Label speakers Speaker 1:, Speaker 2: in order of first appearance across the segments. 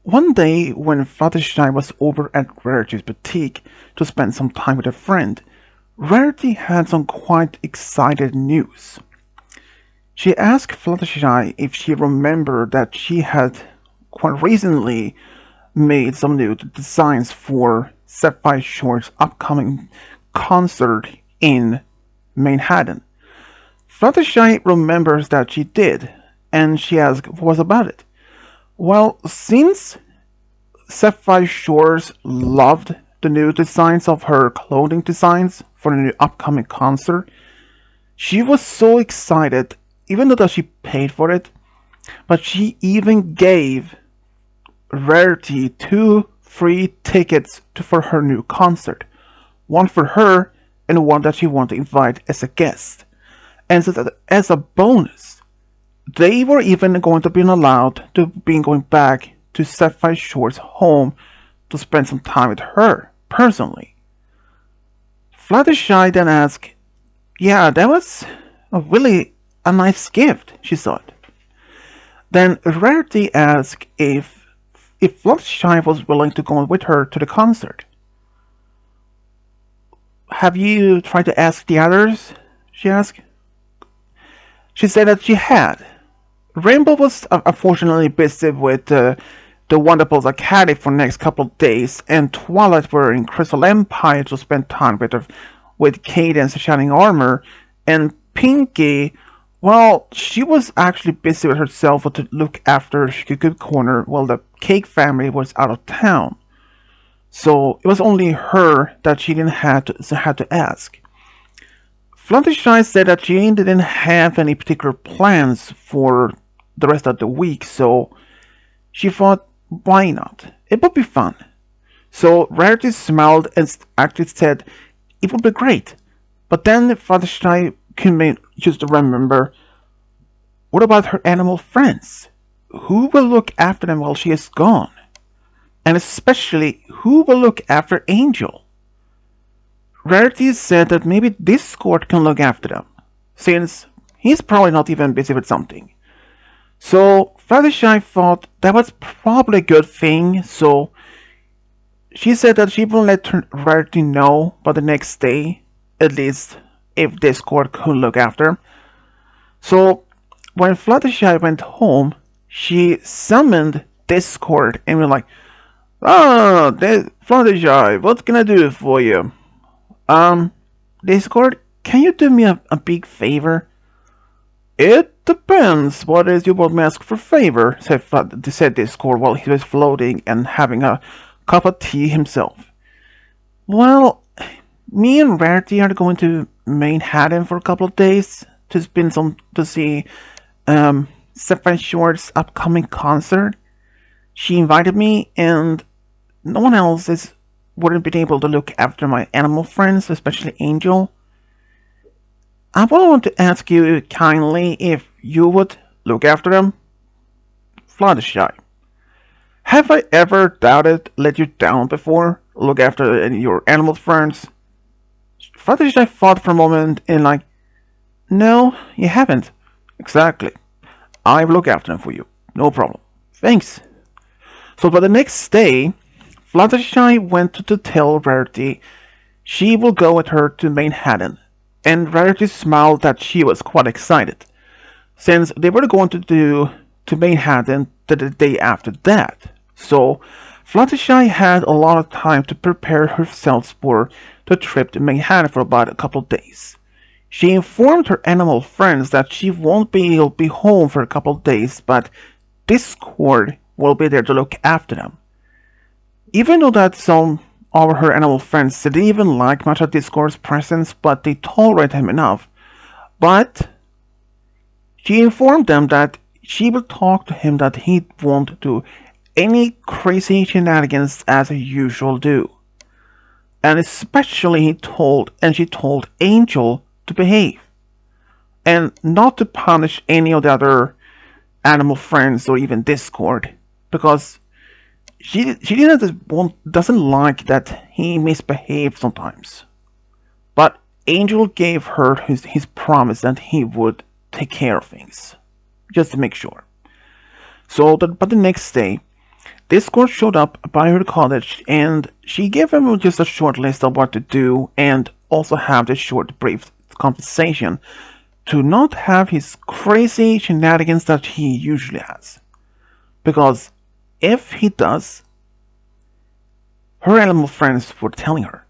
Speaker 1: One day, when Fluttershy was over at Rarity's boutique to spend some time with a friend, Rarity had some quite excited news. She asked Fluttershy if she remembered that she had quite recently made some new designs for Sapphire Shores' upcoming concert in Manhattan. Fluttershy remembers that she did, and she asked what was about it. Well, since Sapphire Shores loved the new designs of her clothing designs for the new upcoming concert, she was so excited, even though she paid for it, but she even gave Rarity 2 free tickets for her new concert. One for her and one that she wanted to invite as a guest. And so that as a bonus, they were even going to be allowed to be going back to Sapphire Shores' home to spend some time with her personally. Fluttershy then asked, "Yeah, that was really a nice gift," she thought. Then Rarity asked if Fluttershy was willing to go with her to the concert. "Have you tried to ask the others?" she asked. She said that she had. Rainbow was unfortunately busy with the Wonderful's Academy for the next couple of days, and Twilight were in Crystal Empire to spend time with Cadence Shining Armor, and Pinky, well, she was actually busy with herself to look after Good Corner while the Cake family was out of town. So it was only her that she didn't have to ask. Fluttershy said that she didn't have any particular plans for the rest of the week, so she thought, why not? It would be fun. So Rarity smiled and actually said it would be great. But then Fluttershy couldn't just remember, what about her animal friends? Who will look after them while she is gone? And especially, who will look after Angel? Rarity said that maybe Discord can look after them, since he's probably not even busy with something. So Fluttershy thought that was probably a good thing, so she said that she will let Rarity know by the next day, at least if Discord could look after him. So when Fluttershy went home, she summoned Discord and was like, "Ah, Fluttershy, what can I do for you?" Discord, can you do me a big favor?" "It depends. What is you want me to ask for favor?" said Discord while he was floating and having a cup of tea himself. "Well, me and Rarity are going to Manhattan for a couple of days to see Sapphire Shores' upcoming concert. She invited me, and no one else wouldn't be able to look after my animal friends, especially Angel. I want to ask you kindly if you would look after them." Fluttershy, have I ever let you down before? Look after your animal friends? Fluttershy thought for a moment and like, "No, you haven't." "Exactly. I will look after them for you. No problem. Thanks." So by the next day, Fluttershy went to tell Rarity she will go with her to Manhattan, and Rarity smiled that she was quite excited, since they were going to Manhattan the day after that. So Fluttershy had a lot of time to prepare herself for the trip to Manhattan for about a couple of days. She informed her animal friends that she won't be able to be home for a couple of days, but Discord will be there to look after them. Even though that some of her animal friends didn't even like much of Discord's presence, but they tolerate him enough. But she informed them that she will talk to him, that he won't do any crazy shenanigans as he usually do. And especially she told Angel to behave. And not to punish any of the other animal friends or even Discord, because she doesn't like that he misbehaves sometimes. But Angel gave her his promise that he would take care of things, just to make sure. But the next day, This girl showed up by her college and she gave him just a short list of what to do and also have this short brief conversation to not have his crazy shenanigans that he usually has. Because if he does, her animal friends were telling her.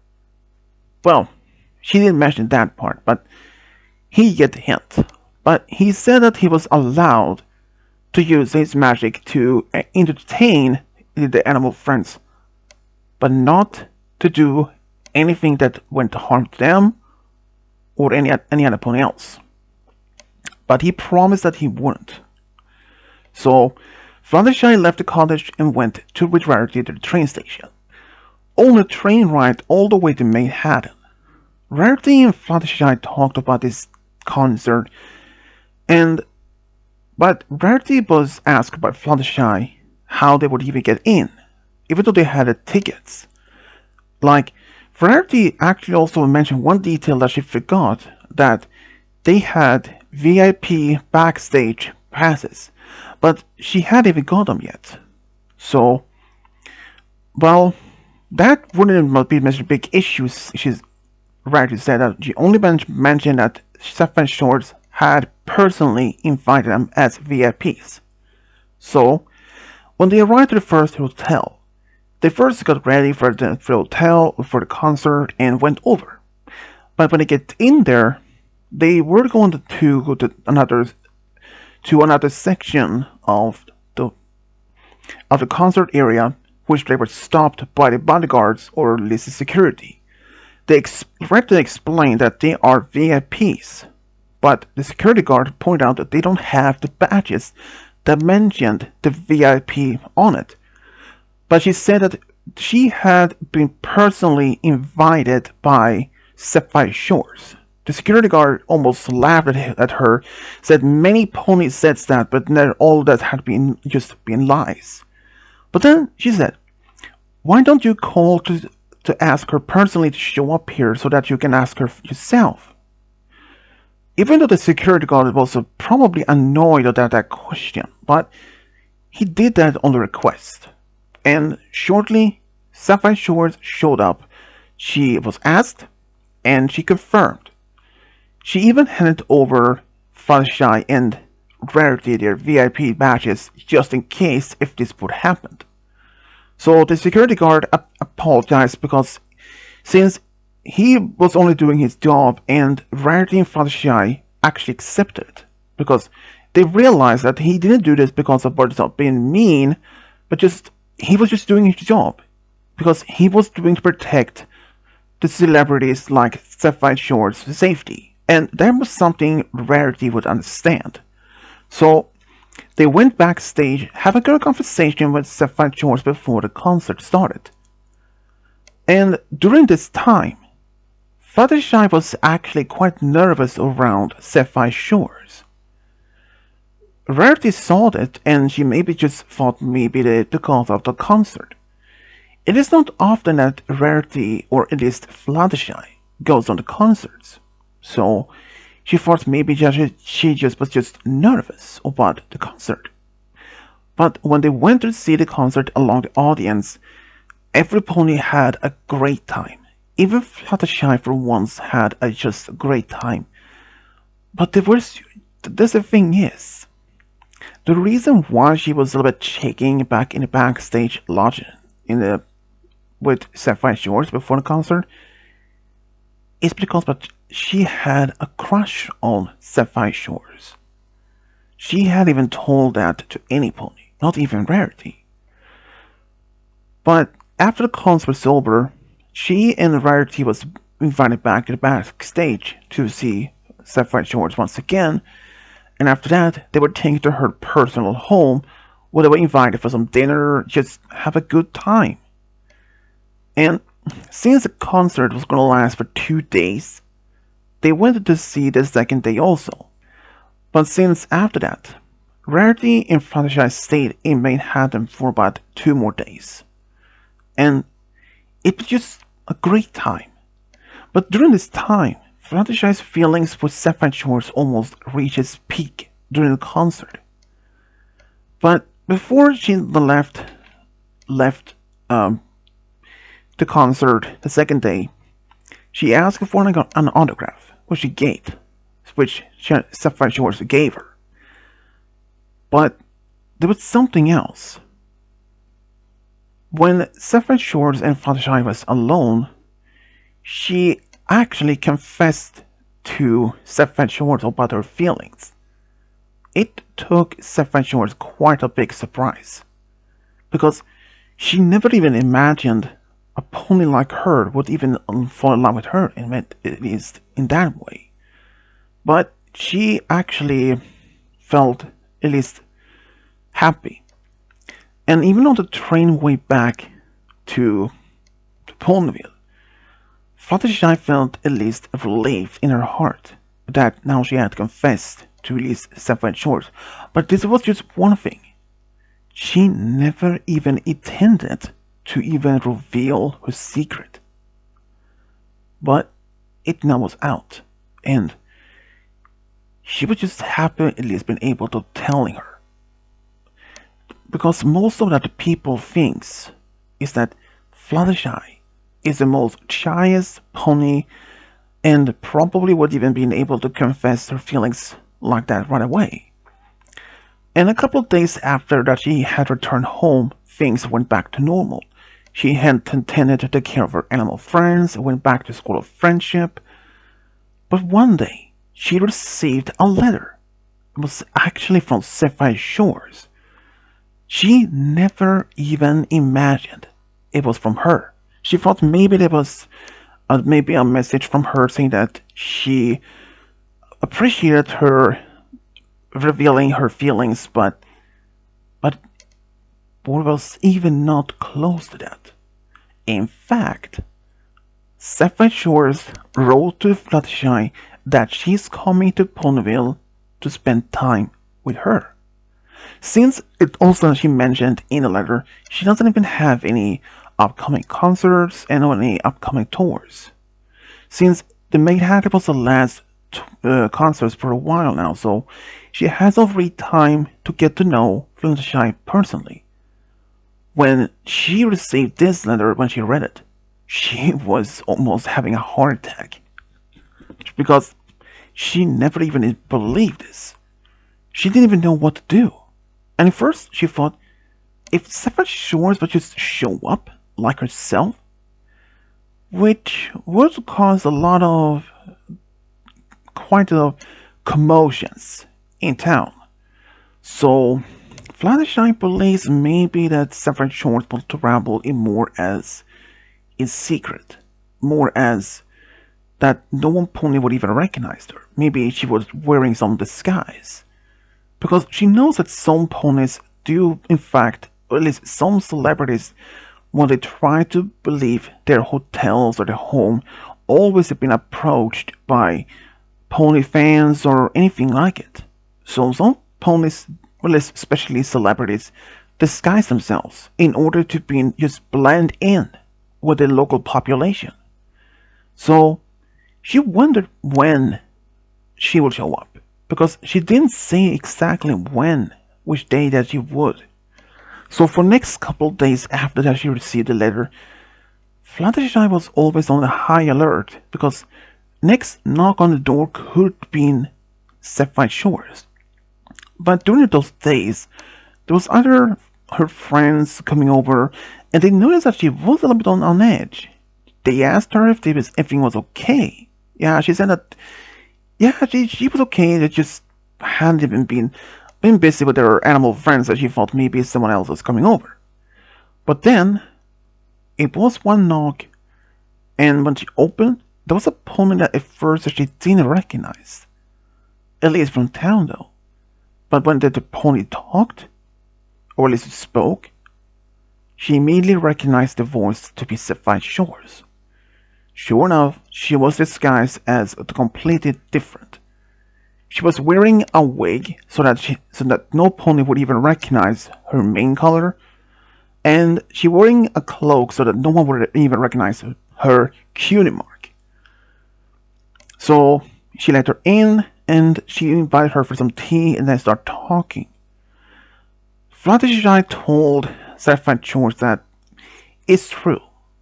Speaker 1: Well, she didn't mention that part, but he get the hint. But he said that he was allowed to use his magic to entertain the animal friends, but not to do anything that went to harm to them or any other pony else. But he promised that he wouldn't. So Fluttershy left the college and went to with Rarity to the train station. On a train ride all the way to Manhattan. Rarity and Fluttershy talked about this concert, but Rarity was asked by Fluttershy how they would even get in, even though they had the tickets. Like, Rarity actually also mentioned one detail that she forgot, that they had VIP backstage passes, but she hadn't even got them yet. So, well, that wouldn't be a big issue. Rarity said that she only mentioned that Sapphire Shores had personally invited them as VIPs. So, when they arrived at the first hotel, they first got ready for the hotel, for the concert, and went over. But when they get in there, they were going to go to another section of the concert area, which they were stopped by the bodyguards or at least the security. They correctly explained that they are VIPs, but the security guard pointed out that they don't have the badges that mentioned the VIP on it. But she said that she had been personally invited by Sapphire Shores. The security guard almost laughed at her, said many ponies said that, but not all that had been lies. But then she said, "Why don't you call to ask her personally to show up here so that you can ask her yourself?" Even though the security guard was probably annoyed at that question, but he did that on the request. And shortly, Sapphire Shores showed up. She was asked, and she confirmed. She even handed over Fluttershy and Rarity their VIP badges just in case if this would happen. So the security guard apologized because since he was only doing his job and Rarity and Fluttershy actually accepted it, because they realized that he didn't do this because of not being mean, but he was just doing his job, because he was doing to protect the celebrities like Sapphire Shores' safety, and that was something Rarity would understand. So they went backstage, having a conversation with Sapphire Shores before the concert started. And during this time, Fluttershy was actually quite nervous around Sapphire Shores. Rarity saw that, and she maybe just thought maybe because of the concert. It is not often that Rarity, or at least Fluttershy, goes on the concerts, so she thought maybe she was just nervous about the concert. But when they went to see the concert along the audience, every pony had a great time. Even Fluttershy for once had just a great time. But the thing is, the reason why she was a little bit shaking back in the backstage lodge with Sapphire Shores before the concert is because she had a crush on Sapphire Shores. She had even told that to any pony, not even Rarity. But after the concert was over, she and Rarity was invited back to the backstage to see Sapphire Shores once again, and after that, they were taken to her personal home, where they were invited for some dinner, just have a good time. And since the concert was going to last for 2 days, they went to see the second day also. But since after that, Rarity and Fluttershy stayed in Manhattan for about 2 more days. And it was just a great time. But during this time, Fluttershy's feelings for Sapphire Shores almost reached its peak during the concert. But before she left left the concert the second day, she asked for an autograph, which Sapphire Shores gave her. But there was something else. When Sapphire Shores and Fluttershy was alone, she actually confessed to Sapphire Shores about her feelings. It took Sapphire Shores quite a big surprise, because she never even imagined a pony like her would even fall in love with her, at least in that way. But she actually felt at least happy. And even on the train way back to Ponyville, Fluttershy felt at least a relief in her heart that now she had confessed to release Sapphire Shores. But this was just one thing. She never even intended to even reveal her secret. But it now was out, and she was just happy at least being able to telling her. Because most of that people thinks is that Fluttershy is the most shyest pony and probably would even be able to confess her feelings like that right away. And a couple of days after that she had returned home, things went back to normal. She had intended to take care of her animal friends and went back to School of Friendship. But one day, she received a letter. It was actually from Sapphire Shores. She never even imagined it was from her. She thought maybe there was maybe a message from her saying that she appreciated her revealing her feelings, but was even not close to that. In fact, Sapphire Shores wrote to Fluttershy that she's coming to Ponyville to spend time with her. Since it also she mentioned in the letter, she doesn't even have any upcoming concerts and any upcoming tours. Since the Made Hatter was the last concerts for a while now, so she has already time to get to know Fluttershy personally. When she received this letter, when she read it, she was almost having a heart attack. Because she never even believed this. She didn't even know what to do. And at first she thought, if Sapphire Shores would just show up like herself, which would cause quite a commotions in town. So Fluttershy believes maybe that Sapphire Shores will travel in more as in secret, more as that no one pony would even recognize her. Maybe she was wearing some disguise. Because she knows that some ponies do, in fact, or at least some celebrities, when they try to leave their hotels or their home, always have been approached by pony fans or anything like it. So some ponies, well, especially celebrities, disguise themselves in order to just blend in with the local population. So she wondered when she would show up, because she didn't say exactly which day that she would. So for next couple days after that she received the letter, Fluttershy was always on a high alert, because next knock on the door could be Sapphire Shores. But during those days, there was other her friends coming over, and they noticed that she was a little bit on edge. They asked her if everything was okay. Yeah, she said that she was okay. They just hadn't even been busy with their animal friends, that she thought maybe someone else was coming over. But then it was one knock, and when she opened, there was a pony that at first she didn't recognize, at least from town though. But when the pony talked, or at least spoke, she immediately recognized the voice to be Sapphire Shores. Sure enough, she was disguised as completely different. She was wearing a wig so that no pony would even recognize her mane color, and she wearing a cloak so that no one would even recognize her cutie mark. So she let her in, and she invited her for some tea, and they start talking. Fluttershy told Sapphire Shores that it's true.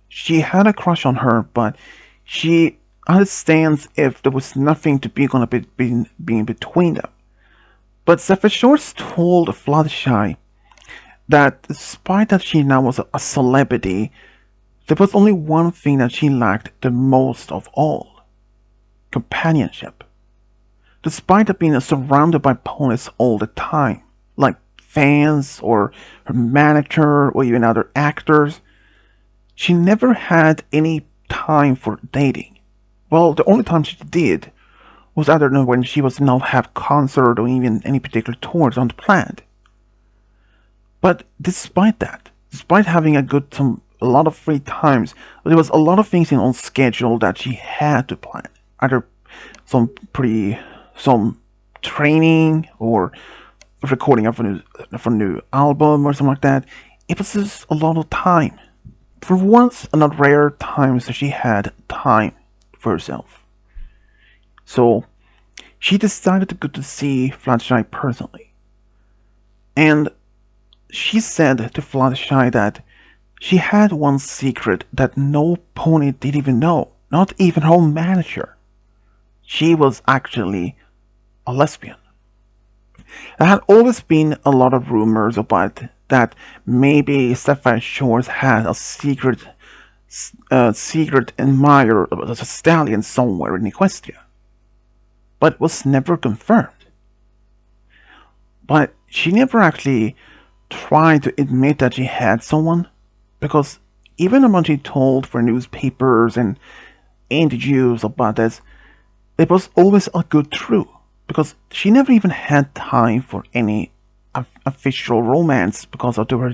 Speaker 1: She had a crush on her, but she understands if there was nothing to be gonna be in between them. But Sapphire Shores told Fluttershy that despite that she now was a celebrity, there was only one thing that she lacked the most of all: companionship. Despite being surrounded by ponies all the time, like fans or her manager or even other actors, she never had any time for dating. Well, the only time she did was either when she was not have concert or even any particular tours on the planned. But despite that, despite having a lot of free times, there was a lot of things in on schedule that she had to plan. Either some training or recording of a new album or something like that. It was just a lot of time. For once, and not rare times, that she had time for herself. So she decided to go to see Fluttershy personally. And she said to Fluttershy that she had one secret that no pony did even know, not even her own manager. She was actually a lesbian. There had always been a lot of rumors about that maybe Sapphire Shores had a secret admirer, a stallion somewhere in Equestria, but it was never confirmed. But she never actually tried to admit that she had someone, because even when she told for newspapers and interviews about this, it was always a good truth, because she never even had time for any official romance because of her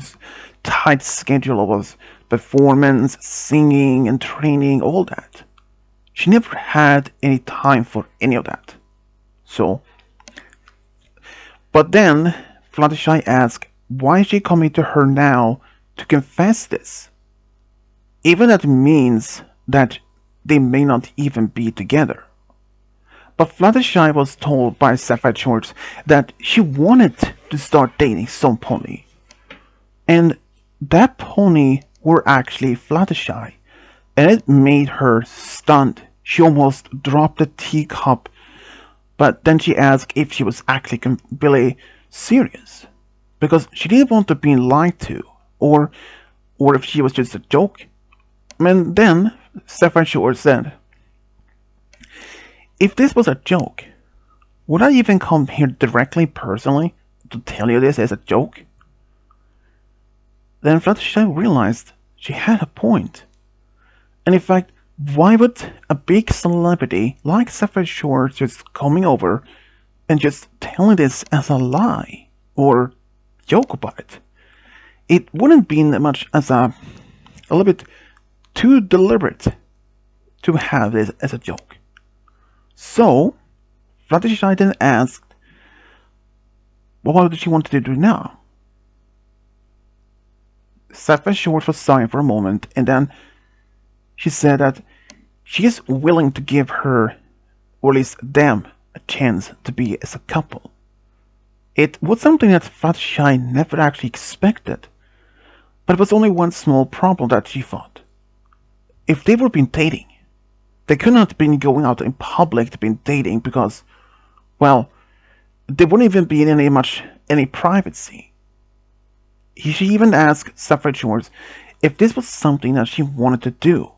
Speaker 1: tight schedule of performance, singing, and training, all that. She never had any time for any of that. So, but then Fluttershy asked why is she coming to her now to confess this, even that means that they may not even be together. But Fluttershy was told by Sapphire Shores that she wanted to start dating some pony. And that pony were actually Fluttershy. And it made her stunned. She almost dropped the teacup. But then she asked if she was actually really serious. Because she didn't want to be lied to. Or if she was just a joke. And then Sapphire Shores said, if this was a joke, would I even come here directly personally to tell you this as a joke? Then Fluttershy realized she had a point. And in fact, why would a big celebrity like Sapphire Shores just coming over and just telling this as a lie or joke about it? It wouldn't be much as a little bit too deliberate to have this as a joke. So, Fluttershy then asked, well, what did she want to do now? Sapphire Shores was silent for a moment, and then she said that she is willing to give her, or at least them, a chance to be as a couple. It was something that Fluttershy never actually expected, but it was only one small problem that she thought. If they were been dating, they could not have been going out in public to be dating because, well, there wouldn't even be any privacy. She even asked Sapphire Shores if this was something that she wanted to do.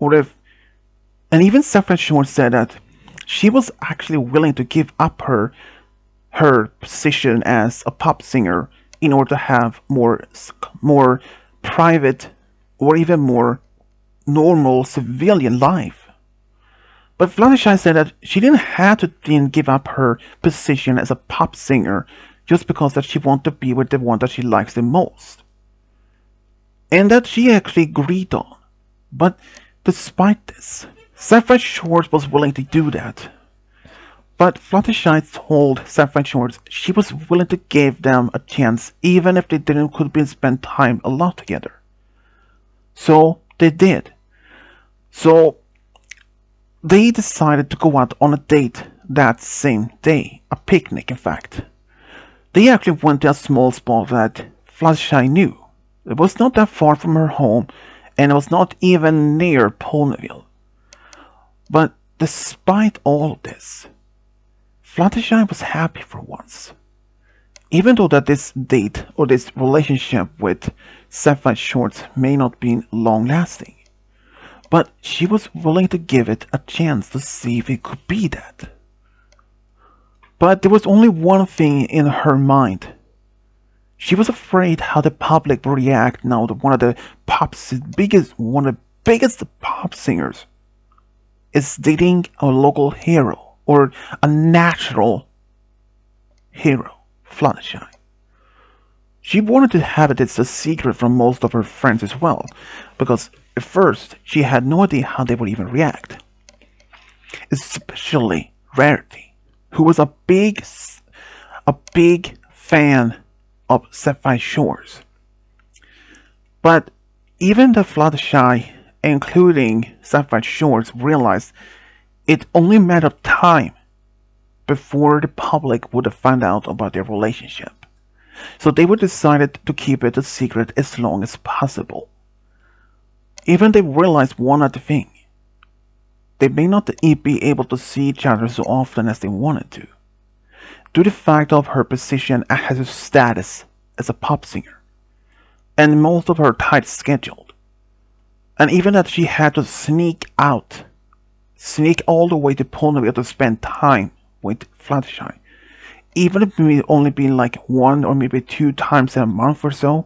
Speaker 1: And even Sapphire Shores said that she was actually willing to give up her position as a pop singer in order to have more private or even more normal civilian life. But Fluttershy said that she didn't have to give up her position as a pop singer just because that she wanted to be with the one that she likes the most. And that she actually agreed on. But despite this, Sapphire Shores was willing to do that. But Fluttershy told Sapphire Shores she was willing to give them a chance even if they could spend time a lot together. So they did. So they decided to go out on a date that same day, a picnic in fact. They actually went to a small spot that Fluttershy knew. It was not that far from her home, and it was not even near Ponyville. But despite all of this, Fluttershy was happy for once. Even though that this date or this relationship with Sapphire Shores may not be long-lasting, but she was willing to give it a chance to see if it could be that. But there was only one thing in her mind. She was afraid how the public would react now that one of the biggest pop singers is dating a local hero or a natural hero, Fluttershy. She wanted to have it as a secret from most of her friends as well, because at first she had no idea how they would even react. Especially Rarity, who was a big fan of Sapphire Shores. But even the Fluttershy, including Sapphire Shores, realized it only a matter of time before the public would have found out about their relationship. So they would decided to keep it a secret as long as possible. Even they realized one other thing. They may not be able to see each other so often as they wanted to, due to the fact of her position as her status as a pop singer, and most of her tight schedule, and even that she had to sneak all the way to Ponyville to spend time with Fluttershy, even if it may only be like 1 or maybe 2 times a month or so.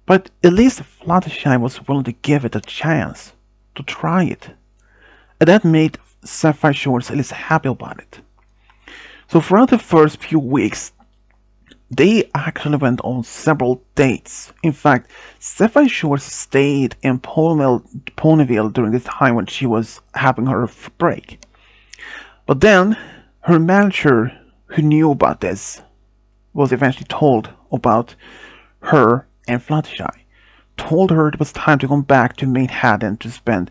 Speaker 1: But at least Fluttershy was willing to give it a chance to try it, and that made Sapphire Shores at least happy about it. So throughout the first few weeks, they actually went on several dates. In fact, Sapphire Shores stayed in Ponyville during the time when she was having her break. But then, her manager, who knew about this, was eventually told about her and Fluttershy, told her it was time to come back to Manhattan to spend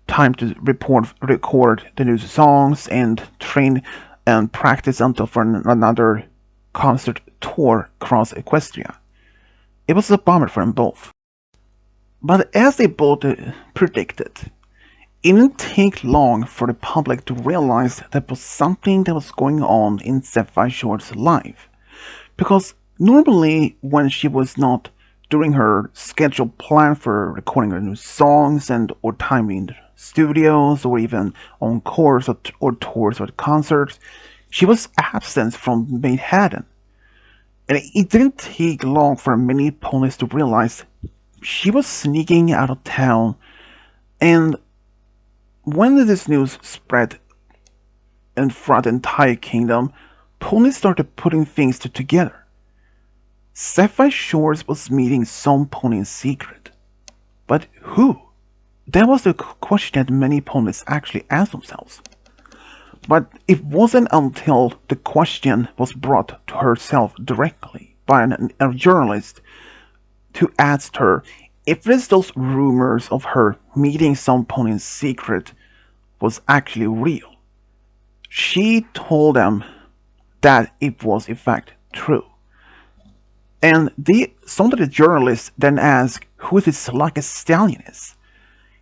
Speaker 1: time to record the new songs and train and practice until for another concert tour across Equestria. It was a bummer for them both. But as they both predicted, it didn't take long for the public to realize there was something that was going on in Sapphire Shores' life. Because normally when she was not doing her scheduled plan for recording her new songs and or time in studios or even on course or tours or concerts, she was absent from Manhattan. And it didn't take long for many ponies to realize she was sneaking out of town. And when this news spread and throughout the entire kingdom, ponies started putting things together. Sapphire Shores was meeting some pony in secret. But who? That was the question that many ponies actually asked themselves. But it wasn't until the question was brought to herself directly by a journalist who asked her if those rumors of her meeting some pony in secret was actually real. She told them that it was in fact true. And some of the journalists then asked who this lucky stallion is.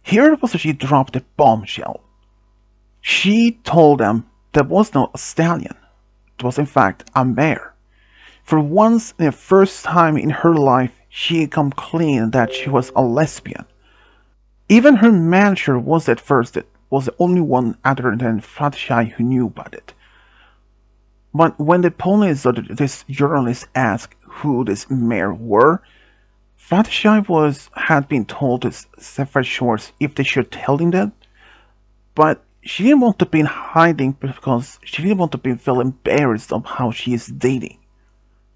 Speaker 1: Here was she dropped a bombshell. She told them there was no stallion. It was in fact a mare. For once in the first time in her life, she had come clean that she was a lesbian. Even her manager was at first the only one other than Fluttershy who knew about it. But when the ponies or this journalist asked who this mare were, Fluttershy had been told to Sapphire Shores if they should tell him that, but she didn't want to be hiding because she didn't want to feel embarrassed of how she is dating.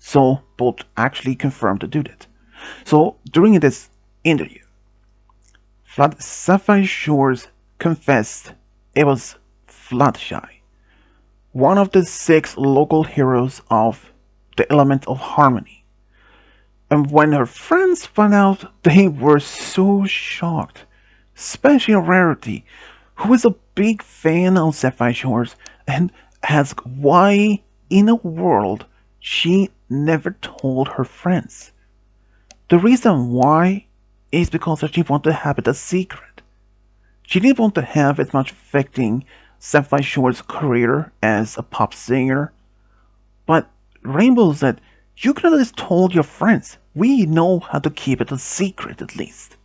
Speaker 1: So both actually confirmed to do that. So during this interview, Sapphire Shores confessed it was Fluttershy, one of the 6 local heroes of the element of harmony. And when her friends found out, they were so shocked, especially Rarity, who is a big fan of Sapphire Shores, and asked why in the world she never told her friends The reason why is because she wanted to have it a secret. She didn't want to have it much affecting Sapphire Shores' career as a pop singer. But Rainbow said, "You could have just told your friends. We know how to keep it a secret at least."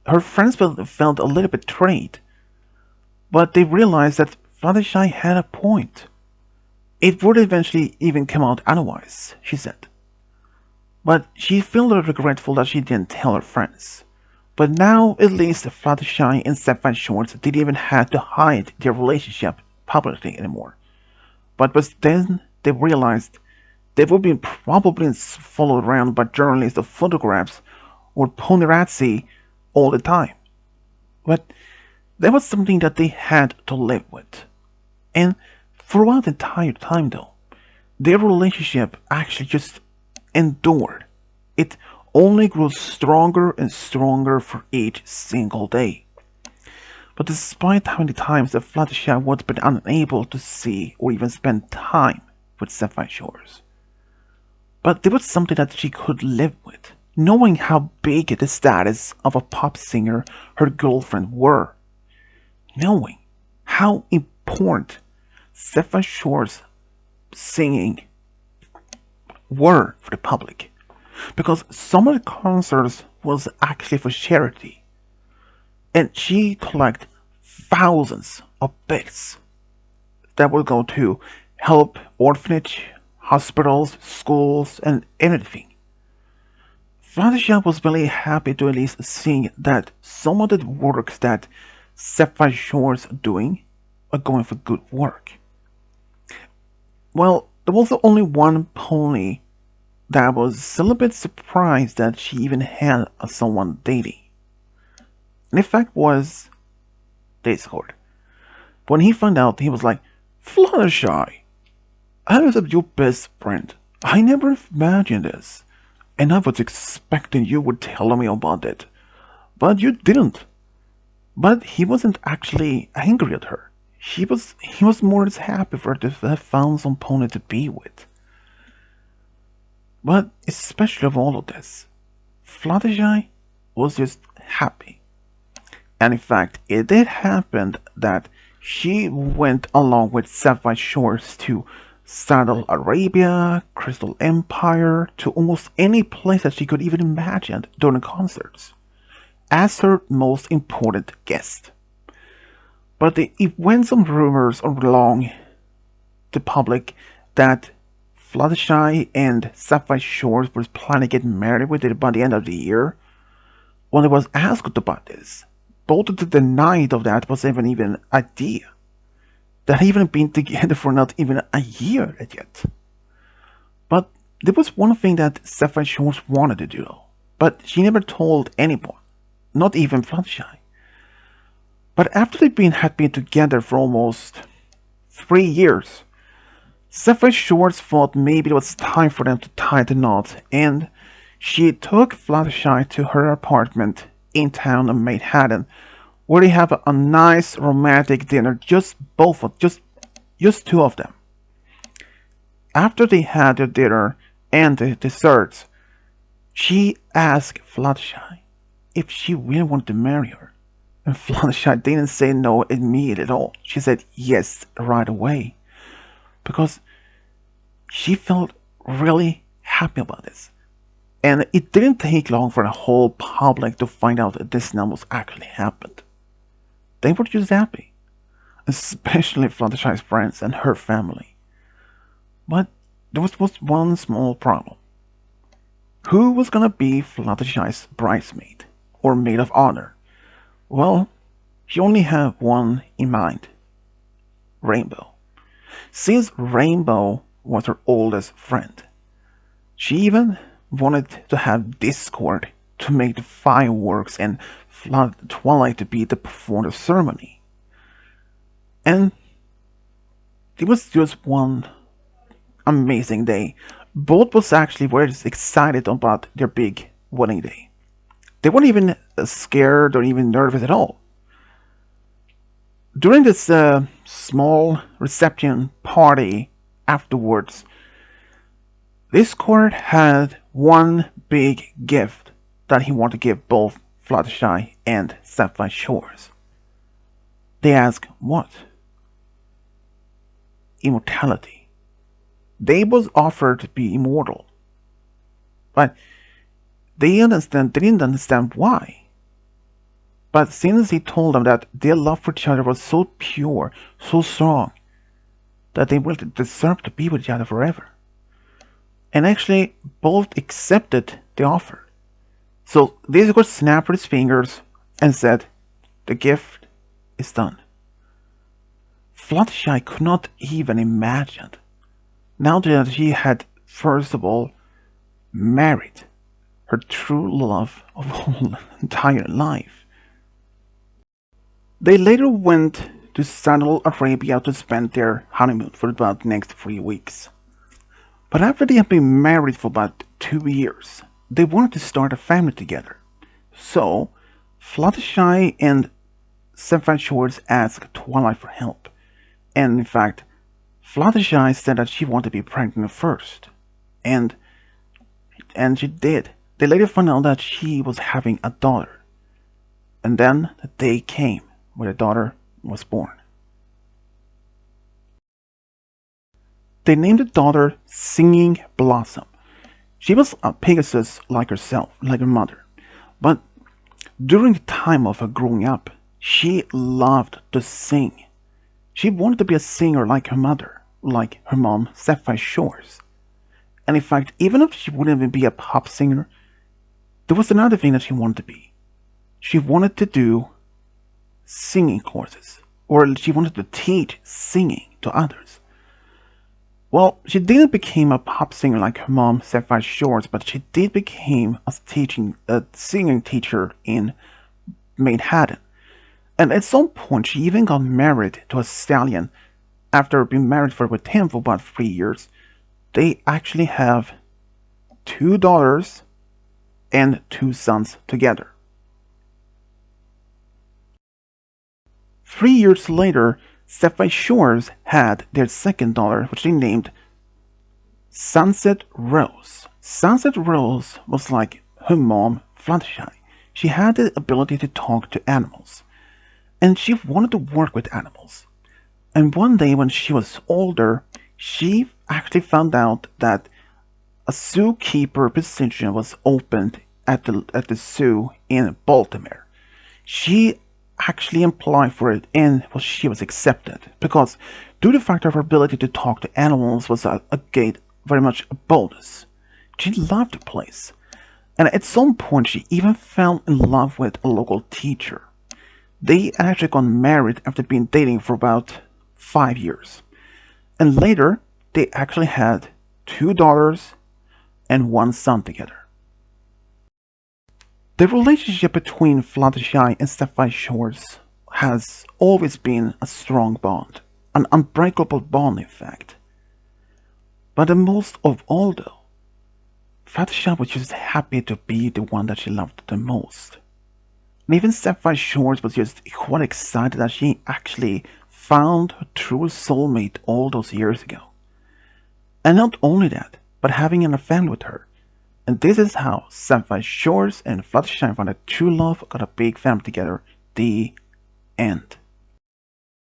Speaker 1: Her friends felt a little betrayed, but they realized that Fluttershy had a point. It would eventually even come out otherwise, she said. But she felt regretful that she didn't tell her friends. But now at least Fluttershy and Sapphire Shores didn't even have to hide their relationship publicly anymore. But then they realized they would be probably followed around by journalists of photographs or paparazzi all the time. But that was something that they had to live with. And throughout the entire time though, their relationship actually just endured. It only grew stronger and stronger for each single day. But despite how many times that Fluttershy would have been unable to see or even spend time with Sapphire Shores, but there was something that she could live with, knowing how big the status of a pop singer her girlfriend were, knowing how important Sapphire Shores singing were for the public, because some of the concerts was actually for charity, and she collected thousands of bits that would go to help orphanage, hospitals, schools, and anything. Fluttershy was really happy to at least see that some of the works that Sapphire Shores are doing are going for good work. Well, there was only one pony that was a little bit surprised that she even had someone dating. And the fact was Discord. When he found out, he was like, "Fluttershy, I was your best friend. I never imagined this. And I was expecting you would tell me about it. But you didn't." But he wasn't actually angry at her. He was more as happy for her to have found some pony to be with. But especially of all of this, Fluttershy was just happy. And in fact, it did happen that she went along with Sapphire Shores to Saudi Arabia, Crystal Empire, to almost any place that she could even imagine during concerts, as her most important guest. But it went some rumors along the public that Fluttershy and Sapphire Shores were planning to get married with it by the end of the year. When it was asked about this, both denied of that was even an idea. They had even been together for not even a year yet. But there was one thing that Sapphire Shores wanted to do, but she never told anyone, not even Fluttershy. But after they had been together for almost 3 years, Sapphire Shores thought maybe it was time for them to tie the knot, and she took Fluttershy to her apartment in town of Manhattan, where they have a nice romantic dinner, just two of them. After they had their dinner and the desserts, she asked Fluttershy if she really wanted to marry her. And Fluttershy didn't say no immediately at all. She said yes right away, because she felt really happy about this. And it didn't take long for the whole public to find out that this now was actually happened. They were just happy, especially Fluttershy's friends and her family. But there was one small problem. Who was gonna be Fluttershy's bridesmaid, or maid of honor? Well, she only had one in mind: Rainbow. Since Rainbow was her oldest friend, she even wanted to have Discord to make the fireworks and Twilight to be the perform the ceremony. And it was just one amazing day. Both was actually very excited about their big wedding day. They weren't even scared or even nervous at all. During this small reception party afterwards, Discord had one big gift that he wanted to give both Fluttershy and Sapphire Shores. They ask what? Immortality. They was offered to be immortal, but they didn't understand why. But since he told them that their love for each other was so pure, so strong, that they will deserve to be with each other forever. And actually, both accepted the offer. So Discord snapped his fingers and said, the gift is done. Fluttershy could not even imagine, now that she had first of all married her true love of her entire life. They later went to Saudi Arabia to spend their honeymoon for about the next 3 weeks. But after they had been married for about 2 years, they wanted to start a family together. So Fluttershy and Sapphire Shores asked Twilight for help. And in fact, Fluttershy said that she wanted to be pregnant first. And she did. They later found out that she was having a daughter. And then the day came where the daughter was born. They named the daughter Singing Blossom. She was a Pegasus like herself, like her mother. But during the time of her growing up, she loved to sing. She wanted to be a singer like her mother, like her mom, Sapphire Shores. And in fact, even if she wouldn't even be a pop singer, there was another thing that she wanted to be. She wanted to do singing courses, or she wanted to teach singing to others. Well, she didn't become a pop singer like her mom, Sapphire Shores, but she did become a singing teacher in Manhattan. And at some point, she even got married to a stallion. After being married with him for about 3 years, they actually have 2 daughters and 2 sons together. 3 years later, Sapphire Shores had their second daughter, which they named Sunset Rose. Sunset Rose was like her mom, Fluttershy. She had the ability to talk to animals, and she wanted to work with animals. And one day when she was older, she actually found out that a zookeeper position was opened at the zoo in Baltimore. She actually applied for it, and well, she was accepted because due to the fact of her ability to talk to animals was a gate very much a bonus. She loved the place, and at some point she even fell in love with a local teacher. They actually got married after being dating for about 5 years, and later they actually had 2 daughters and 1 son together. The relationship between Fluttershy and Sapphire Shores has always been a strong bond, an unbreakable bond in fact. But the most of all though, Fluttershy was just happy to be the one that she loved the most. And even Sapphire Shores was just quite excited that she actually found her true soulmate all those years ago. And not only that, but having a family with her. And this is how Sapphire Shores and Fluttershy found a true love, got a big family together. The end.